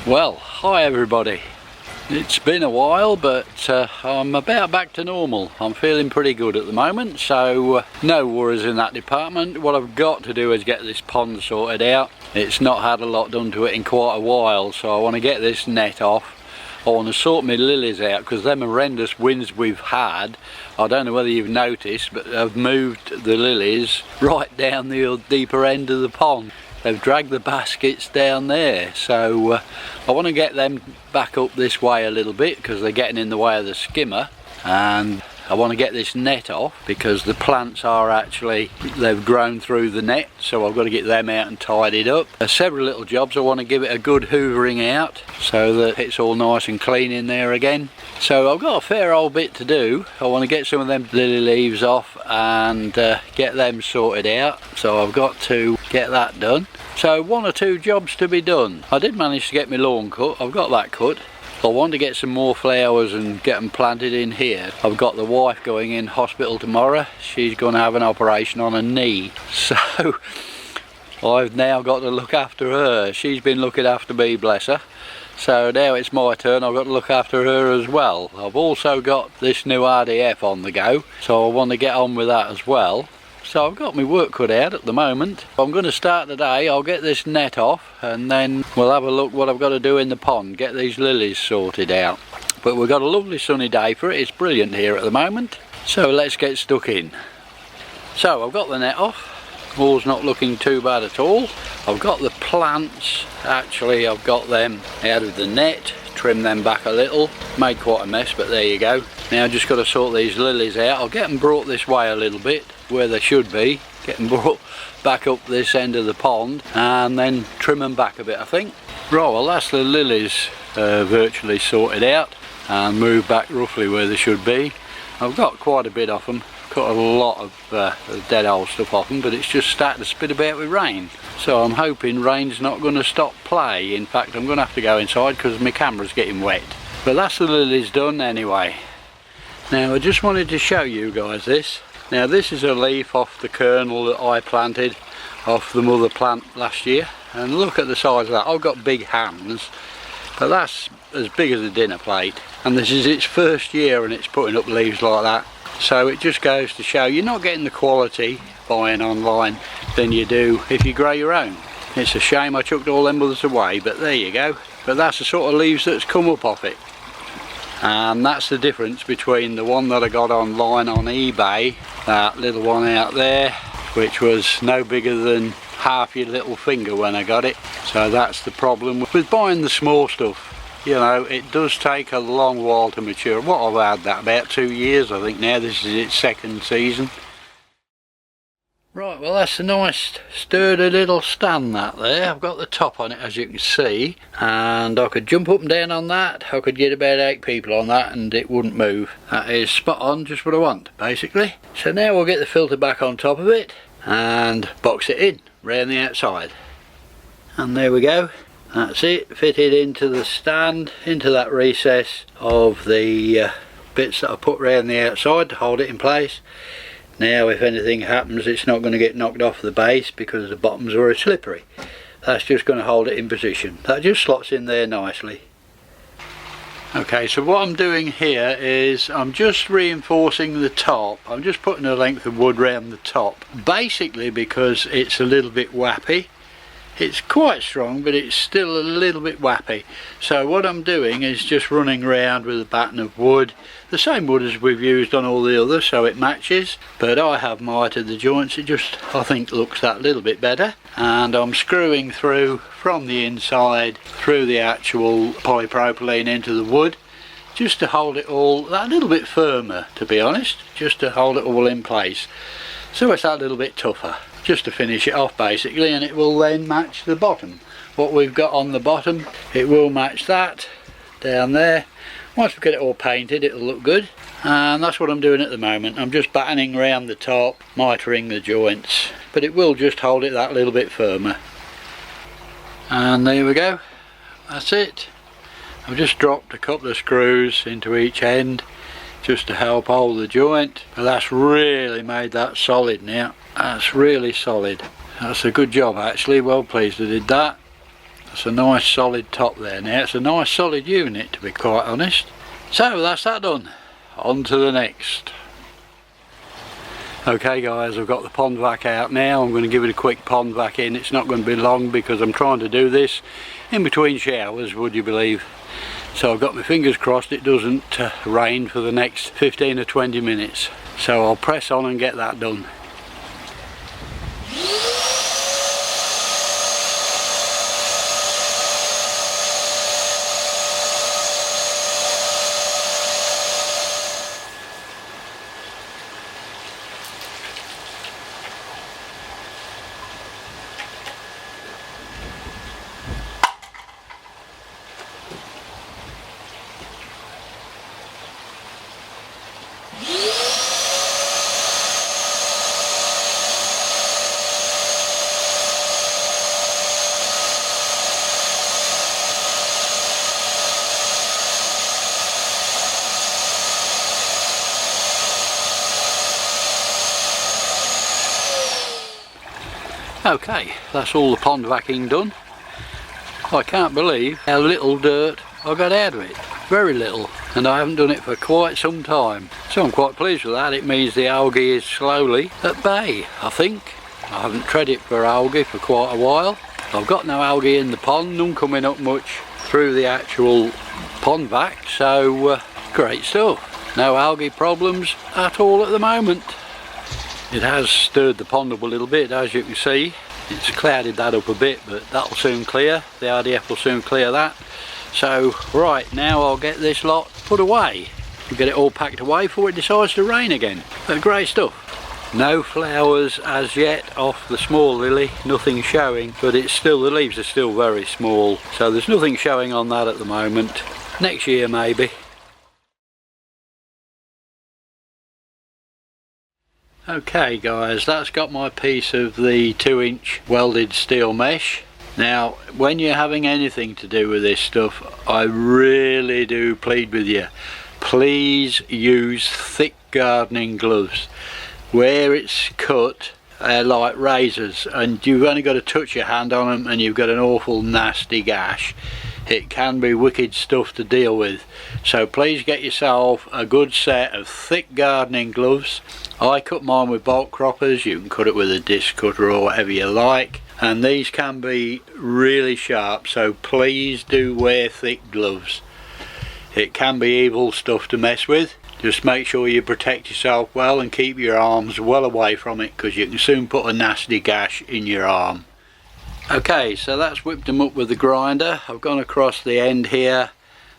Well, hi everybody. It's been a while, but I'm about back to normal. I'm feeling pretty good at the moment, so no worries in that department. What I've got to do is get this pond sorted out. It's not had a lot done to it in quite a while, so I want to get this net off. I want to sort my lilies out because them horrendous winds we've had, I don't know whether you've noticed, but I've moved the lilies right down the deeper end of the pond. They've dragged the baskets down there, so I want to get them back up this way a little bit because they're getting in the way of the skimmer, and I want to get this net off because the plants are actually, they've grown through the net, so I've got to get them out and tidied up. There's several little jobs. I want to give it a good hoovering out so that it's all nice and clean in there again. So I've got a fair old bit to do. I want to get some of them lily leaves off and get them sorted out, so I've got to get that done. So one or two jobs to be done. I did manage to get my lawn cut. I've got that cut. I want to get some more flowers and get them planted in here. I've got the wife going in hospital tomorrow. She's going to have an operation on her knee, so I've now got to look after her. She's been looking after me, bless her. So now it's my turn. I've got to look after her as well. I've also got this new RDF on the go, so I want to get on with that as well. So I've got my work cut out at the moment. I'm going to start today. I'll get this net off and then we'll have a look what I've got to do in the pond, get these lilies sorted out. But we've got a lovely sunny day for it. It's brilliant here at the moment. So let's get stuck in. So I've got the net off. All's not looking too bad at all. I've got the plants, actually I've got them out of the net, trim them back a little, made quite a mess, but there you go. Now I've just got to sort these lilies out. I'll get them brought this way a little bit, where they should be, get them brought back up this end of the pond and then trim them back a bit, I think. Right, well that's the lilies virtually sorted out and moved back roughly where they should be. I've got quite a bit of them. Cut a lot of dead old stuff off them, but it's just starting to spit about with rain, so I'm hoping rain's not going to stop play. In fact, I'm going to have to go inside because my camera's getting wet. But that's the lilies done anyway. Now I just wanted to show you guys this. Now this is a leaf off the kernel that I planted off the mother plant last year, and look at the size of that. I've got big hands, but that's as big as a dinner plate, and this is its first year and it's putting up leaves like that. So it just goes to show you're not getting the quality buying online than you do if you grow your own. It's a shame I chucked all them others away, but there you go. But that's the sort of leaves that's come up off it. And that's the difference between the one that I got online on eBay, that little one out there, which was no bigger than half your little finger when I got it. So that's the problem with buying the small stuff. You know, it does take a long while to mature. What, I've had that about 2 years I think now. This is its second season. Right, well that's a nice sturdy little stand that there. I've got the top on it as you can see, and I could jump up and down on that. I could get about 8 people on that and it wouldn't move. That is spot on, just what I want basically. So now we'll get the filter back on top of it and box it in round the outside. And there we go. That's it, fitted into the stand, into that recess of the bits that I put around the outside to hold it in place. Now if anything happens, it's not going to get knocked off the base because the bottom's very slippery. That's just going to hold it in position. That just slots in there nicely. Okay, so what I'm doing here is I'm just reinforcing the top. I'm just putting a length of wood around the top, basically because it's a little bit wappy. It's quite strong, but it's still a little bit wappy. So what I'm doing is just running around with a batten of wood, the same wood as we've used on all the others, so it matches. But I have mitered the joints. It just, I think, looks that little bit better. And I'm screwing through from the inside through the actual polypropylene into the wood, just to hold it all that little bit firmer, to be honest, just to hold it all in place. So it's that little bit tougher, just to finish it off basically, and it will then match the bottom. What we've got on the bottom, it will match that down there. Once we get it all painted, it'll look good, and that's what I'm doing at the moment. I'm just battening around the top, mitering the joints, but it will just hold it that little bit firmer. And there we go, that's it. I've just dropped a couple of screws into each end just to help hold the joint, but that's really made that solid now. That's really solid. That's a good job actually, well pleased I did that. That's a nice solid top there. Now it's a nice solid unit, to be quite honest. So that's that done. On to the next. Okay guys, I've got the pond vac out now. I'm going to give it a quick pond vac in. It's not going to be long because I'm trying to do this in between showers, would you believe. So I've got my fingers crossed it doesn't rain for the next 15 or 20 minutes. So I'll press on and get that done. Okay, that's all the pond vacuuming done. I can't believe how little dirt I got out of it. Very little, and I haven't done it for quite some time. So I'm quite pleased with that. It means the algae is slowly at bay, I think. I haven't treaded for algae for quite a while. I've got no algae in the pond, none coming up much through the actual pond vac, so great stuff. No algae problems at all at the moment. It has stirred the pond up a little bit, as you can see. It's clouded that up a bit, but that'll soon clear. The RDF will soon clear that. So right, now I'll get this lot put away. We'll get it all packed away before it decides to rain again. But great stuff. No flowers as yet off the small lily, nothing showing, but it's still, the leaves are still very small. So there's nothing showing on that at the moment. Next year maybe. Okay guys, that's got my piece of the 2-inch welded steel mesh. Now when you're having anything to do with this stuff, I really do plead with you, please use thick gardening gloves. Where it's cut, they're like razors and you've only got to touch your hand on them and you've got an awful nasty gash. It can be wicked stuff to deal with. So please get yourself a good set of thick gardening gloves. I cut mine with bolt croppers. You can cut it with a disc cutter or whatever you like. And these can be really sharp, so please do wear thick gloves. It can be evil stuff to mess with. Just make sure you protect yourself well and keep your arms well away from it, because you can soon put a nasty gash in your arm. Okay, so that's whipped them up with the grinder. I've gone across the end here,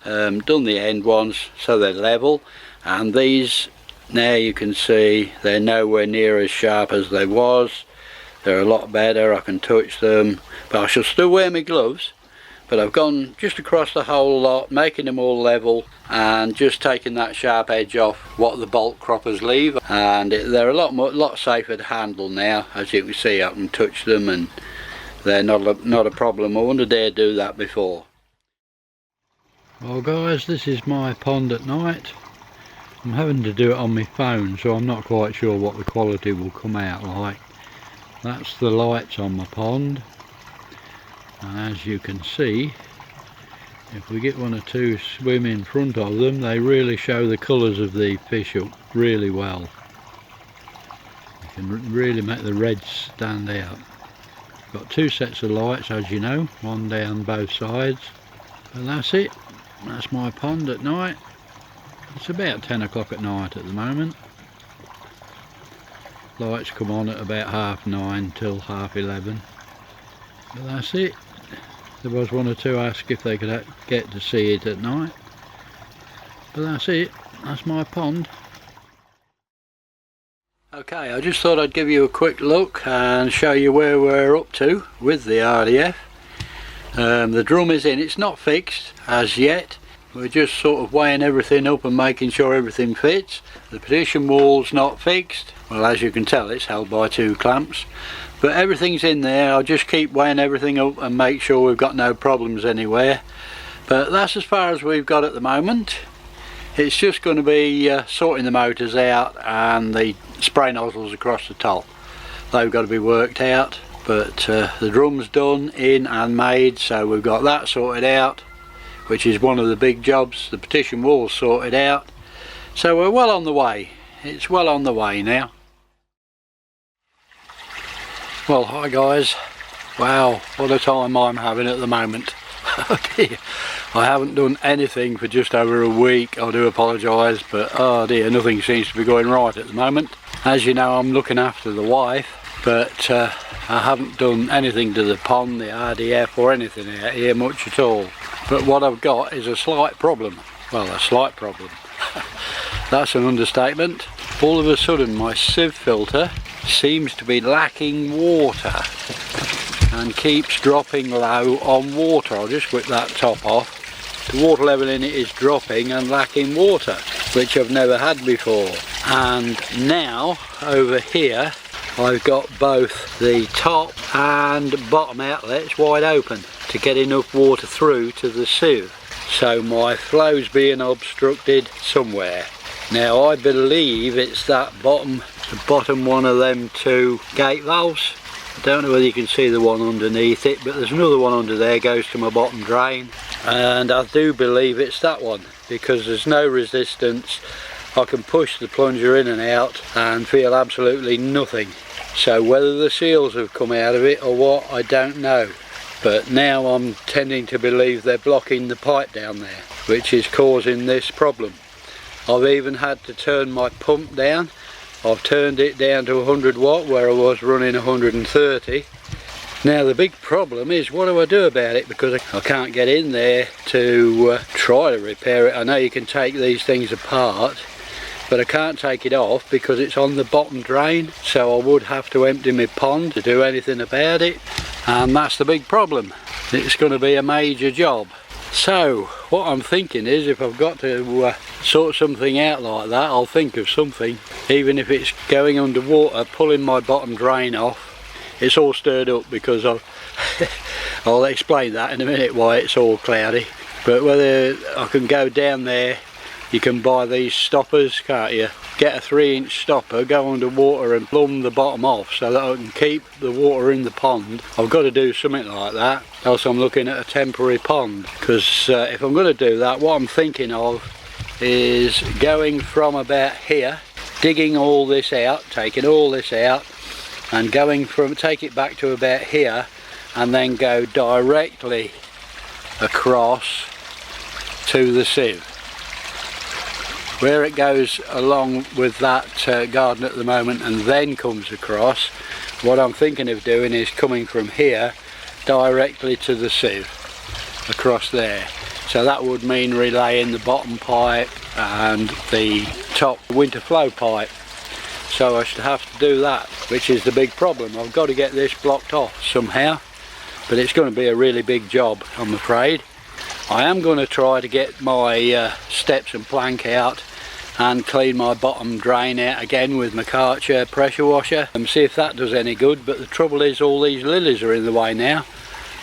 done the end ones so they're level, and these now you can see they're nowhere near as sharp as they was. They're a lot better, I can touch them, but I shall still wear my gloves. But I've gone just across the whole lot, making them all level and just taking that sharp edge off what the bolt croppers leave, and they're a lot safer to handle now. As you can see, I can touch them and they're not a problem. I wouldn't dare do that before. Well guys, this is my pond at night. I'm having to do it on my phone, so I'm not quite sure what the quality will come out like. That's the lights on my pond, and as you can see, if we get one or two swim in front of them, they really show the colours of the fish up really well. You can really make the reds stand out. Got two sets of lights, as you know, one down both sides. And that's it. That's my pond at night. It's about 10 o'clock at night at the moment. Lights come on at about 9:30 till 11:30. But that's it. There was one or two asked if they could get to see it at night. But that's it. That's my pond. Okay, I just thought I'd give you a quick look and show you where we're up to with the RDF. The drum is in. It's not fixed as yet. We're just sort of weighing everything up and making sure everything fits. The partition wall's not fixed. Well, as you can tell, it's held by 2 clamps. But everything's in there. I'll just keep weighing everything up and make sure we've got no problems anywhere. But that's as far as we've got at the moment. It's just going to be sorting the motors out and the spray nozzles across the top. They've got to be worked out, but the drum's done, in and made, so we've got that sorted out, which is one of the big jobs. The partition wall's sorted out, so we're well on the way. It's well on the way now. Well, hi guys. Wow, what a time I'm having at the moment. Oh dear, I haven't done anything for just over a week. I do apologise, but oh dear, nothing seems to be going right at the moment. As you know, I'm looking after the wife, but I haven't done anything to the pond, the RDF or anything out here much at all. But what I've got is a slight problem. Well, a slight problem. That's an understatement. All of a sudden my sieve filter seems to be lacking water and keeps dropping low on water. I'll just whip that top off. The water level in it is dropping and lacking water, which I've never had before. And now over here I've got both the top and bottom outlets wide open to get enough water through to the sieve. So my flow's being obstructed somewhere. Now I believe it's that the bottom one of them two gate valves. I don't know whether you can see the one underneath it, but there's another one under there, goes to my bottom drain, and I do believe it's that one because there's no resistance. I can push the plunger in and out and feel absolutely nothing. So whether the seals have come out of it or what, I don't know, but now I'm tending to believe they're blocking the pipe down there, which is causing this problem. I've even had to turn my pump down. I've turned it down to 100 watt where I was running 130. Now the big problem is, what do I do about it? Because I can't get in there to try to repair it. I know you can take these things apart, but I can't take it off because it's on the bottom drain, so I would have to empty my pond to do anything about it, and that's the big problem. It's going to be a major job. So what I'm thinking is, if I've got to sort something out like that, I'll think of something, even if it's going underwater, pulling my bottom drain off. It's all stirred up because I'll explain that in a minute why it's all cloudy. But whether I can go down there, you can buy these stoppers, can't you? Get a 3-inch stopper, go underwater and plumb the bottom off so that I can keep the water in the pond. I've got to do something like that, else I'm looking at a temporary pond. Because if I'm going to do that, what I'm thinking of is going from about here, digging all this out, taking all this out, and take it back to about here, and then go directly across to the sieve. Where it goes along with that garden at the moment and then comes across, what I'm thinking of doing is coming from here directly to the sieve, across there. So that would mean relaying the bottom pipe and the top winter flow pipe. So I should have to do that, which is the big problem. I've got to get this blocked off somehow, but it's going to be a really big job, I'm afraid. I am going to try to get my steps and plank out and clean my bottom drain out again with my Catchup pressure washer and see if that does any good. But the trouble is, all these lilies are in the way now.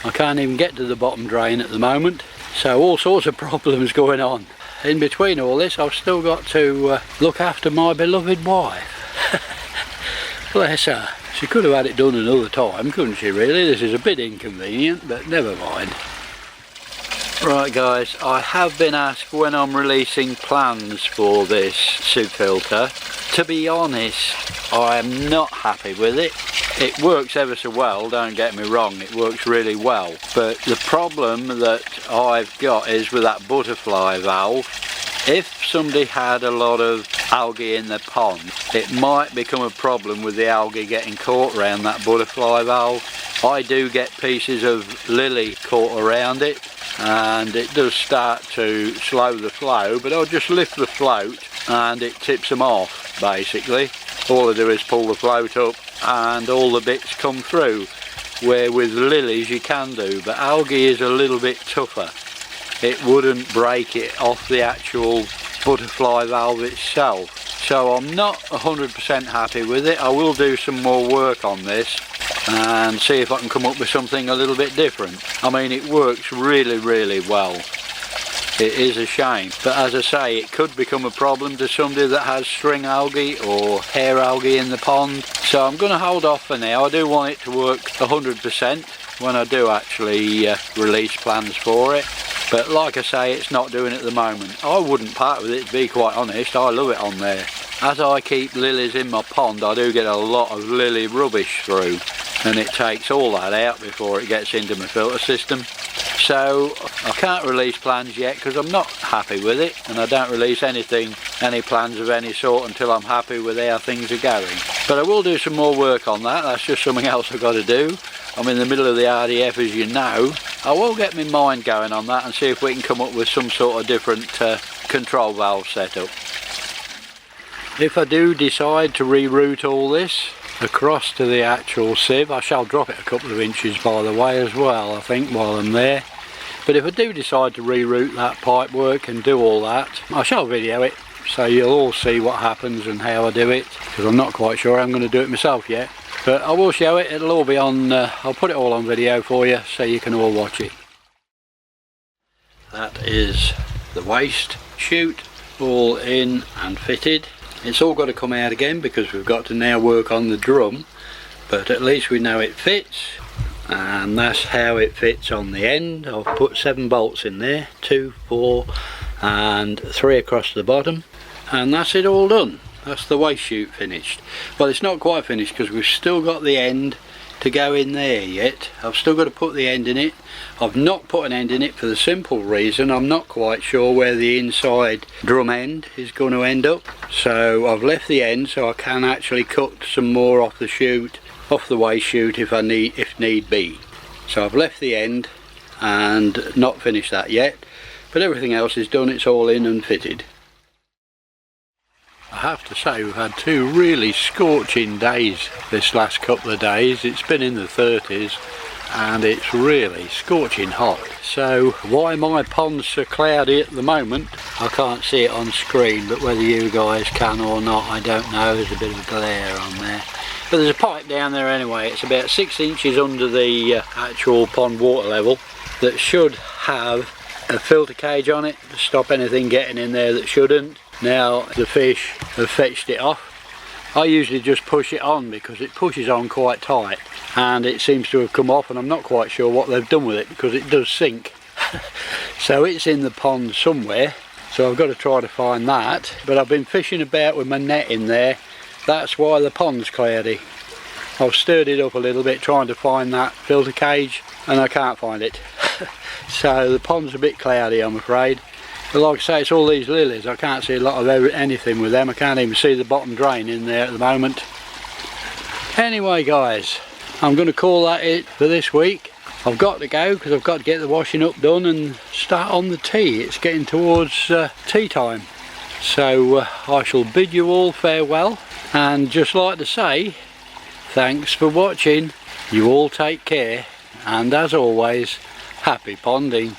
I can't even get to the bottom drain at the moment, so all sorts of problems going on. In between all this, I've still got to look after my beloved wife. Bless her. She could have had it done another time, couldn't she really? This is a bit inconvenient, but never mind. Right guys, I have been asked when I'm releasing plans for this sieve filter. To be honest, I am not happy with it. It works ever so well, don't get me wrong, it works really well. But the problem that I've got is with that butterfly valve. If somebody had a lot of algae in their pond, it might become a problem with the algae getting caught around that butterfly valve. I do get pieces of lily caught around it, and it does start to slow the flow, but I'll just lift the float and it tips them off basically. All I do is pull the float up and all the bits come through, where with lilies you can do, but algae is a little bit tougher. It wouldn't break it off the actual butterfly valve itself. So I'm not 100% happy with it. I will do some more work on this and see if I can come up with something a little bit different. I mean, it works really, really well. It is a shame, but as I say, it could become a problem to somebody that has string algae or hair algae in the pond, so I'm going to hold off for now. I do want it to work 100% when I do actually release plans for it, but like I say, it's not doing it at the moment. I wouldn't part with it, to be quite honest. I love it on there. As I keep lilies in my pond, I do get a lot of lily rubbish through, and it takes all that out before it gets into my filter system. So I can't release plans yet because I'm not happy with it, and I don't release any plans of any sort until I'm happy with how things are going. But I will do some more work on that. That's just something else I've got to do. I'm in the middle of the RDF, as you know. I will get my mind going on that and see if we can come up with some sort of different control valve setup. If I do decide to reroute all this across to the actual sieve, I shall drop it a couple of inches by the way as well, I think, while I'm there. But if I do decide to reroute that pipe work and do all that, I shall video it, so you'll all see what happens and how I do it, because I'm not quite sure I'm going to do it myself yet. But I will show it. It'll all be on, I'll put it all on video for you so you can all watch it. That is the waste chute all in and fitted. It's all got to come out again because we've got to now work on the drum, but at least we know it fits, and that's how it fits on the end. I've put 7 bolts in there, 2, 4 and 3 across the bottom, and that's it all done. That's the waste chute finished. Well, it's not quite finished because we've still got the end to go in there yet. I've still got to put the end in it. I've not put an end in it for the simple reason I'm not quite sure where the inside drum end is going to end up, so I've left the end so I can actually cut some more off the chute, off the waste chute if need be. So I've left the end and not finished that yet, but everything else is done. It's all in and fitted. I have to say, we've had 2 really scorching days this last couple of days. It's been in the 30s and it's really scorching hot. So why my pond's so cloudy at the moment, I can't see it on screen, but whether you guys can or not, I don't know. There's a bit of a glare on there. But there's a pipe down there anyway. It's about 6 inches under the actual pond water level that should have a filter cage on it to stop anything getting in there that shouldn't. Now the fish have fetched it off. I usually just push it on because it pushes on quite tight, and it seems to have come off, and I'm not quite sure what they've done with it because it does sink. So it's in the pond somewhere, so I've got to try to find that. But I've been fishing about with my net in there. That's why the pond's cloudy. I've stirred it up a little bit trying to find that filter cage and I can't find it. So the pond's a bit cloudy, I'm afraid. But like I say, it's all these lilies. I can't see a lot of anything with them. I can't even see the bottom drain in there at the moment. Anyway guys, I'm going to call that it for this week. I've got to go because I've got to get the washing up done and start on the tea. It's getting towards tea time. So I shall bid you all farewell, and just like to say, thanks for watching. You all take care, and as always, happy ponding.